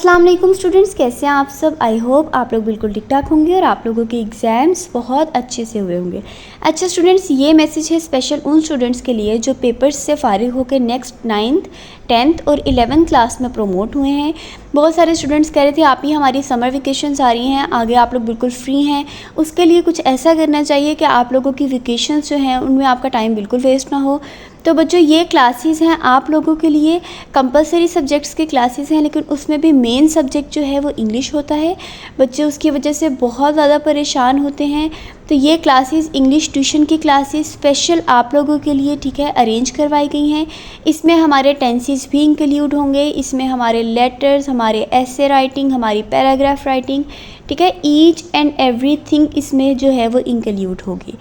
अस्सलाम वालेकुम स्टूडेंट्स, कैसे हैं आप सब। आई होप आप लोग बिल्कुल ठीक ठाक होंगे और आप लोगों के एग्ज़ाम्स बहुत अच्छे से हुए होंगे। अच्छा स्टूडेंट्स, ये मैसेज है स्पेशल उन स्टूडेंट्स के लिए जो पेपर्स से फ़ारिग होकर नेक्स्ट 9th 10th और 11th क्लास में प्रमोट हुए हैं। बहुत सारे स्टूडेंट्स कह रहे थे आप ही हमारी समर वेकेशंस आ रही हैं, आगे आप लोग बिल्कुल फ्री हैं, उसके लिए कुछ ऐसा करना चाहिए कि आप लोगों की वेकेशंस जो हैं उनमें आपका टाइम बिल्कुल वेस्ट ना हो। तो बच्चों ये क्लासेस हैं आप लोगों के लिए, कंपलसरी सब्जेक्ट्स की क्लासेस हैं, लेकिन उसमें भी मेन सब्जेक्ट जो है वो इंग्लिश होता है। बच्चे उसकी वजह से बहुत ज़्यादा परेशान होते हैं। तो ये क्लासेस इंग्लिश ट्यूशन की क्लासेस स्पेशल आप लोगों के लिए, ठीक है, अरेंज करवाई गई हैं। इसमें हमारे टेंसेस भी इंक्लूड होंगे, इसमें हमारे लेटर्स, हमारे ऐसे राइटिंग, हमारी पैराग्राफ राइटिंग, ठीक है, ईच एंड एवरीथिंग इसमें जो है वो इंक्लूड होगी।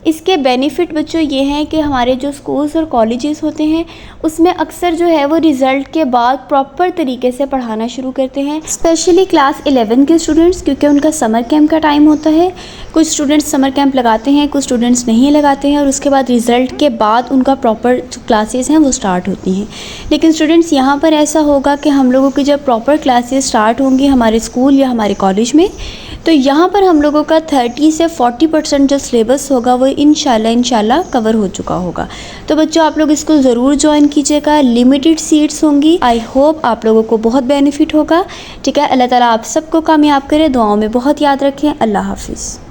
इसके बेनिफिट बच्चों ये हैं कि हमारे जो स्कूल्स और कॉलेजेस होते हैं उसमें अक्सर जो है वो रिज़ल्ट के बाद प्रॉपर तरीके से पढ़ाना शुरू करते हैं, स्पेशली क्लास 11 के स्टूडेंट्स, क्योंकि उनका समर कैंप का टाइम होता है। कुछ स्टूडेंट्स समर कैंप लगाते हैं, कुछ स्टूडेंट्स नहीं लगाते हैं, और उसके बाद रिज़ल्ट के बाद उनका प्रॉपर जो क्लासेस हैं वो स्टार्ट होती हैं। लेकिन स्टूडेंट्स यहाँ पर ऐसा होगा कि हम लोगों की जब प्रॉपर क्लासेस स्टार्ट होंगी हमारे स्कूल या हमारे कॉलेज में, तो यहाँ पर हम लोगों का 30 से 40% जो सिलेबस होगा वो इंशाल्लाह कवर हो चुका होगा। तो बच्चों आप लोग इसको ज़रूर ज्वाइन कीजिएगा, लिमिटेड सीट्स होंगी। आई होप आप लोगों को बहुत बेनिफिट होगा, ठीक है। अल्लाह ताला आप सबको कामयाब करे, दुआओं में बहुत याद रखें। अल्लाह हाफिज़।